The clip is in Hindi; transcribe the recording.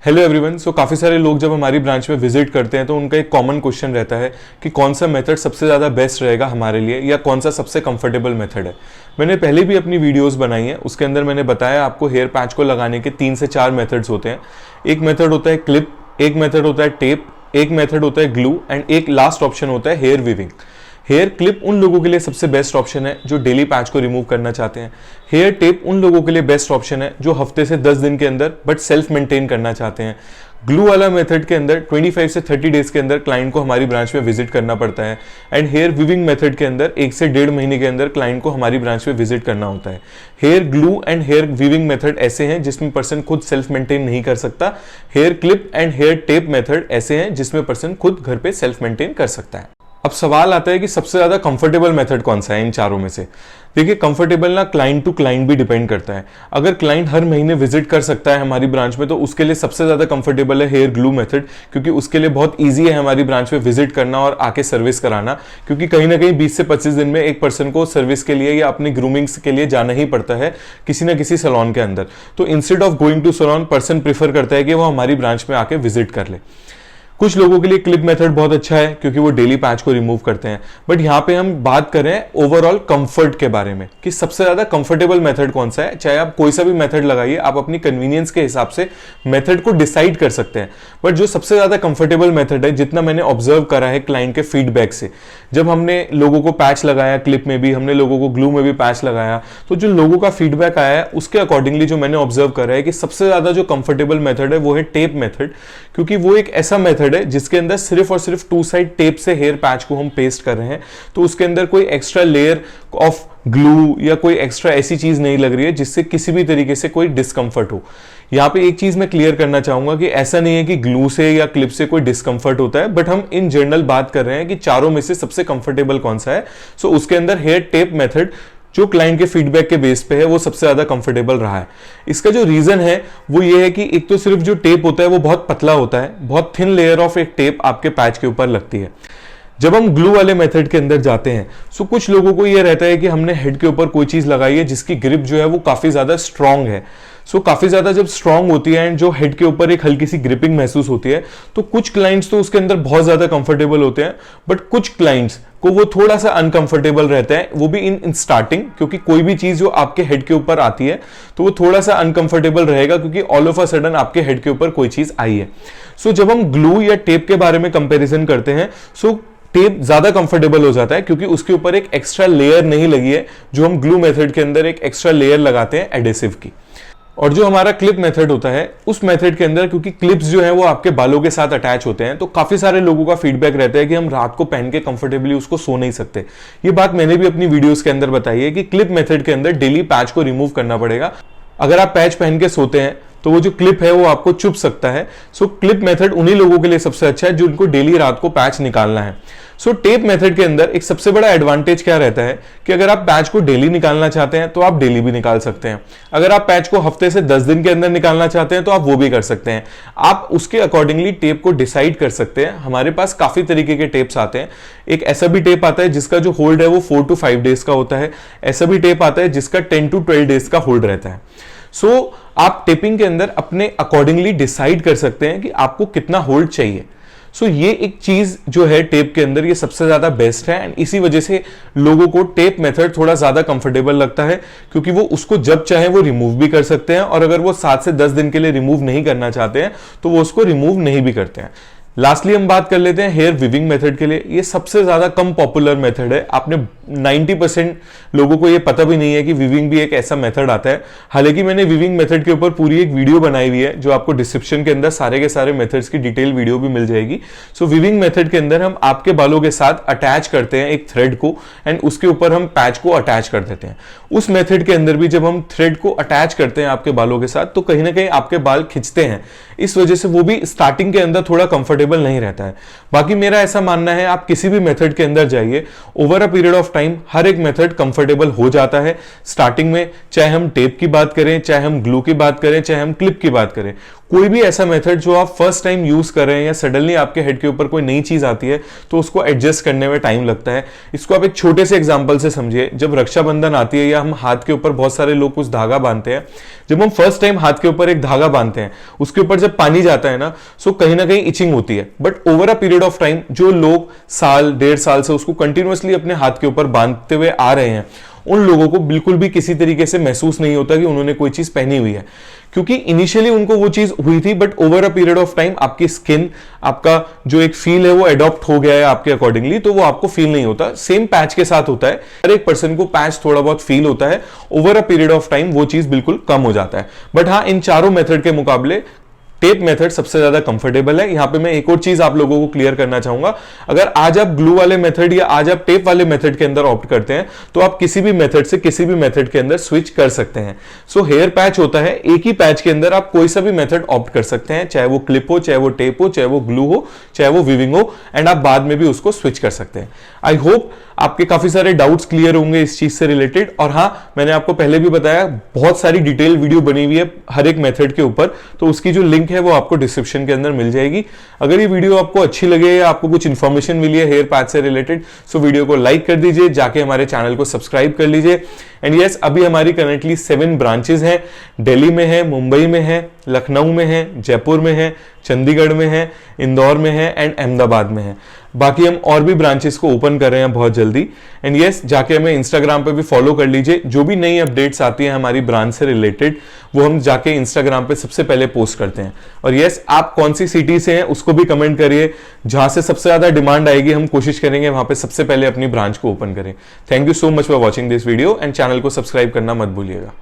Hello everyone. काफ़ी सारे लोग जब हमारी ब्रांच में विजिट करते हैं तो उनका एक कॉमन क्वेश्चन रहता है कि कौन सा मेथड सबसे ज़्यादा बेस्ट रहेगा हमारे लिए या कौन सा सबसे कंफर्टेबल मेथड है। मैंने पहले भी अपनी वीडियोस बनाई हैं, उसके अंदर मैंने बताया आपको हेयर पैच को लगाने के 3 से 4 मेथड्स होते हैं। एक मेथड होता है क्लिप, एक मेथड होता है टेप, एक मेथड होता है ग्लू एंड एक लास्ट ऑप्शन होता है हेयर वीविंग। हेयर क्लिप उन लोगों के लिए सबसे बेस्ट ऑप्शन है जो डेली पैच को रिमूव करना चाहते हैं। हेयर टेप उन लोगों के लिए बेस्ट ऑप्शन है जो हफ्ते से 10 दिन के अंदर बट सेल्फ मेंटेन करना चाहते हैं। ग्लू वाला मेथड के अंदर 25 से 30 डेज के अंदर क्लाइंट को हमारी ब्रांच में विजिट करना पड़ता है एंड हेयर वीविंग मेथड के अंदर 1 से 1.5 महीने के अंदर क्लाइंट को हमारी ब्रांच में विजिट करना होता है। Hair glue and hair weaving method ऐसे हैं जिसमें पर्सन खुद सेल्फ मेंटेन नहीं कर सकता। Hair clip and hair tape method ऐसे हैं जिसमें पर्सन खुद घर पे सेल्फ मेंटेन कर सकता है। अब सवाल आता है कि सबसे ज्यादा कंफर्टेबल मेथड कौन सा है इन चारों में से। देखिए, कंफर्टेबल ना क्लाइंट टू क्लाइंट भी डिपेंड करता है। अगर क्लाइंट हर महीने विजिट कर सकता है हमारी ब्रांच में तो उसके लिए सबसे ज्यादा कंफर्टेबल है हेयर ग्लू मेथड, क्योंकि उसके लिए बहुत ईजी है हमारी ब्रांच में विजिट करना और आके सर्विस कराना। क्योंकि कहीं ना कहीं 20 से 25 दिन में एक पर्सन को सर्विस के लिए या अपनी ग्रूमिंग्स के लिए जाना ही पड़ता है किसी ना किसी सैलून के अंदर। तो instead of going to salon, person prefer करता है कि वो हमारी ब्रांच में आके विजिट कर ले। कुछ लोगों के लिए क्लिप मेथड बहुत अच्छा है क्योंकि वो डेली पैच को रिमूव करते हैं। बट यहाँ पे हम बात करें ओवरऑल कंफर्ट के बारे में कि सबसे ज्यादा कंफर्टेबल मेथड कौन सा है। चाहे आप कोई सा भी मेथड लगाइए, आप अपनी कन्वीनियंस के हिसाब से मेथड को डिसाइड कर सकते हैं। बट जो सबसे ज्यादा कंफर्टेबल मेथड है, जितना मैंने ऑब्जर्व करा है क्लाइंट के फीडबैक से, जब हमने लोगों को पैच लगाया, क्लिप में भी हमने लोगों को ग्लू में भी पैच लगाया, तो जो लोगों का फीडबैक आया है उसके अकॉर्डिंगली जो मैंने ऑब्जर्व करा है कि सबसे ज्यादा जो कंफर्टेबल मेथड है वो है टेप मेथड। क्योंकि वो एक ऐसा मेथड है जिसके अंदर सिर्फ और सिर्फ 2 साइड टेप से हेयर पैच को हम पेस्ट कर रहे हैं, तो उसके अंदर कोई एक्स्ट्रा लेयर ऑफ ग्लू या कोई एक्स्ट्रा ऐसी चीज नहीं लग रही है जिससे किसी भी तरीके से कोई डिस्कंफर्ट हो। यहां पे एक चीज मैं क्लियर करना चाहूंगा कि ऐसा नहीं है कि ग्लू से या क्लिप से कोई डिस्कंफर्ट होता है, बट हम इन जनरल बात कर रहे हैं कि चारों में से सबसे कंफर्टेबल कौन सा है। सो उसके अंदर हेयर टेप मेथड जो क्लाइंट के फीडबैक के बेस पे है वो सबसे ज्यादा कंफर्टेबल रहा है। इसका जो रीजन है वो ये है कि एक तो सिर्फ जो टेप होता है वो बहुत पतला होता है, बहुत थिन लेयर ऑफ एक टेप आपके पैच के ऊपर लगती है। जब हम ग्लू वाले मेथड के अंदर जाते हैं सो कुछ लोगों को ये रहता है कि हमने हेड के ऊपर कोई चीज लगाई है जिसकी ग्रिप जो है वो काफी ज्यादा स्ट्रांग है। सो काफी ज्यादा जब स्ट्रांग होती है एंड जो हेड के ऊपर एक हल्की सी ग्रिपिंग महसूस होती है, तो कुछ क्लाइंट्स तो उसके अंदर बहुत ज्यादा कंफर्टेबल होते हैं, बट कुछ क्लाइंट्स को वो थोड़ा सा अनकंफर्टेबल रहता है, वो भी इन स्टार्टिंग। क्योंकि कोई भी चीज जो आपके हेड के ऊपर आती है तो वो थोड़ा सा अनकंफर्टेबल रहेगा क्योंकि ऑल ऑफ अ सडन आपके हेड के ऊपर कोई चीज आई है। सो जब हम ग्लू या टेप के बारे में कंपेरिजन करते हैं, सो टेप ज्यादा कंफर्टेबल हो जाता है क्योंकि उसके ऊपर एक एक्स्ट्रा लेयर नहीं लगी है जो हम ग्लू मेथड के अंदर एक एक्स्ट्रा लेयर लगाते हैं एडेसिव की। और जो हमारा क्लिप मेथड होता है उस मेथड के अंदर क्योंकि क्लिप्स जो है वो आपके बालों के साथ अटैच होते हैं, तो काफी सारे लोगों का फीडबैक रहता है कि हम रात को पहन के कंफर्टेबली उसको सो नहीं सकते। ये बात मैंने भी अपनी वीडियोस के अंदर बताई है कि क्लिप मेथड के अंदर डेली पैच को रिमूव करना पड़ेगा। अगर आप पैच पहन के सोते हैं तो वो जो क्लिप है वो आपको चुभ सकता है। सो क्लिप मेथड उन्हीं लोगों के लिए सबसे अच्छा है जिनको डेली रात को पैच निकालना है। सो टेप मेथड के अंदर एक सबसे बड़ा एडवांटेज क्या रहता है कि अगर आप पैच को डेली निकालना चाहते हैं तो आप डेली भी निकाल सकते हैं। अगर आप पैच को हफ्ते से 10 दिन के अंदर निकालना चाहते हैं तो आप वो भी कर सकते हैं। आप उसके अकॉर्डिंगली टेप को डिसाइड कर सकते हैं। हमारे पास काफी तरीके के टेप्स आते हैं। एक ऐसा भी टेप आता है जिसका जो होल्ड है वो 4 to 5 डेज का होता है। ऐसा भी टेप आता है जिसका 10 to 12 डेज का होल्ड रहता है। सो आप टेपिंग के अंदर अपने अकॉर्डिंगली डिसाइड कर सकते हैं कि आपको कितना होल्ड चाहिए। सो ये एक चीज जो है टेप के अंदर ये सबसे ज्यादा बेस्ट है एंड इसी वजह से लोगों को टेप मेथड थोड़ा ज्यादा कंफर्टेबल लगता है क्योंकि वो उसको जब चाहे वो रिमूव भी कर सकते हैं और अगर वो 7 से 10 दिन के लिए रिमूव नहीं करना चाहते हैं तो वो उसको रिमूव नहीं भी करते हैं। लास्टली हम बात कर लेते हैं हेयर वीविंग मेथड के लिए। ये सबसे ज्यादा कम पॉपुलर मेथड है। आपने 90% लोगों को ये पता भी नहीं है कि वीविंग भी एक ऐसा मेथड आता है। हालांकि मैंने वीविंग मेथड के ऊपर पूरी एक वीडियो बनाई हुई है जो आपको डिस्क्रिप्शन के अंदर सारे के सारे मेथड्स की डिटेल वीडियो भी मिल जाएगी। सो वीविंग मेथड के अंदर हम आपके बालों के साथ अटैच करते हैं एक थ्रेड को एंड उसके ऊपर हम पैच को अटैच कर देते हैं। उस मेथड के अंदर भी जब हम थ्रेड को अटैच करते हैं आपके बालों के साथ तो कहीं ना कहीं आपके बाल खिंचते हैं। इस वजह से वो भी स्टार्टिंग के अंदर थोड़ा कंफर्टेबल कंफर्टेबल नहीं रहता है। बाकी मेरा ऐसा मानना है आप किसी भी मेथड के अंदर जाइए, over a period of time हर एक मेथड कंफर्टेबल हो जाता है। स्टार्टिंग में चाहे हम टेप की बात करें, चाहे हम ग्लू की बात करें, चाहे हम क्लिप की बात करें, कोई भी ऐसा मेथड जो आप फर्स्ट टाइम यूज कर रहे हैं या सडनली आपके हेड के ऊपर कोई नई चीज आती है तो उसको एडजस्ट करने में टाइम लगता है। इसको आप एक छोटे से एग्जांपल से समझिए। जब रक्षाबंधन आती है या हम हाथ के ऊपर बहुत सारे लोग कुछ धागा बांधते हैं, जब हम फर्स्ट टाइम हाथ के ऊपर एक धागा बांधते हैं, उसके ऊपर जब पानी जाता है ना, सो कहीं ना कहीं इचिंग होती है। But over a period of time जो लोग साल 1.5 साल से उसको कंटिन्यूअसली अपने हाथ के ऊपर बांधते हुए आ रहे हैं, उन लोगों को बिल्कुल भी किसी तरीके से महसूस नहीं होता कि उन्होंने कोई चीज पहनी हुई है, क्योंकि इनिशियली उनको वो चीज हुई थी, but over a period of time आपकी स्किन, आपका जो एक फील है वो अडॉप्ट हो गया है आपके अकॉर्डिंगली, तो वो आपको फील नहीं होता। सेम पैच के साथ होता है, हर एक पर्सन को पैच थोड़ा बहुत फील होता है, over a period of time वो चीज बिल्कुल कम हो जाता है। बट हाँ, इन चारों मेथड के मुकाबले टेप मेथड सबसे ज्यादा कंफर्टेबल है। यहां पे मैं एक और चीज आप लोगों को क्लियर करना चाहूंगा, अगर आज आप ग्लू वाले मेथड या आज आप टेप वाले मेथड के अंदर ऑप्ट करते हैं तो आप किसी भी मेथड से किसी भी मेथड के अंदर स्विच कर सकते हैं। सो हेयर पैच होता है, एक ही पैच के अंदर आप कोई सा भी मेथड ऑप्ट कर सकते हैं, चाहे वो क्लिप हो, चाहे वो टेप हो, चाहे वो ग्लू हो, चाहे वो वीविंग हो, एंड आप बाद में भी उसको स्विच कर सकते हैं। आई होप आपके काफी सारे डाउट्स क्लियर होंगे इस चीज से रिलेटेड। और हाँ, मैंने आपको पहले भी बताया बहुत सारी डिटेल वीडियो बनी हुई है हर एक मेथड के ऊपर, तो उसकी जो लिंक है वो आपको डिस्क्रिप्शन के अंदर मिल जाएगी। अगर ये वीडियो आपको अच्छी लगे या आपको कुछ इंफॉर्मेशन मिली है हेयर पैच से रिलेटेड, सो वीडियो को लाइक कर दीजिए, जाके हमारे चैनल को सब्सक्राइब कर लीजिए। एंड यस, अभी हमारी करंटली 7 ब्रांचेस हैं, दिल्ली में है, मुंबई में है, लखनऊ में है, जयपुर में है, चंडीगढ़ में है, इंदौर में है एंड अहमदाबाद में है। बाकी हम और भी ब्रांचेस को ओपन कर रहे हैं बहुत जल्दी। एंड यस, जाके हमें इंस्टाग्राम पे भी फॉलो कर लीजिए। जो भी नई अपडेट्स आती हैं हमारी ब्रांच से रिलेटेड, वो हम जाके इंस्टाग्राम पे सबसे पहले पोस्ट करते हैं। और यस, आप कौन सी सिटी से हैं उसको भी कमेंट करिए, जहां से सबसे ज्यादा डिमांड आएगी हम कोशिश करेंगे वहां पे सबसे पहले अपनी ब्रांच को ओपन करें। Thank you so much for watching this video and channel को सब्सक्राइब करना मत भूलिएगा।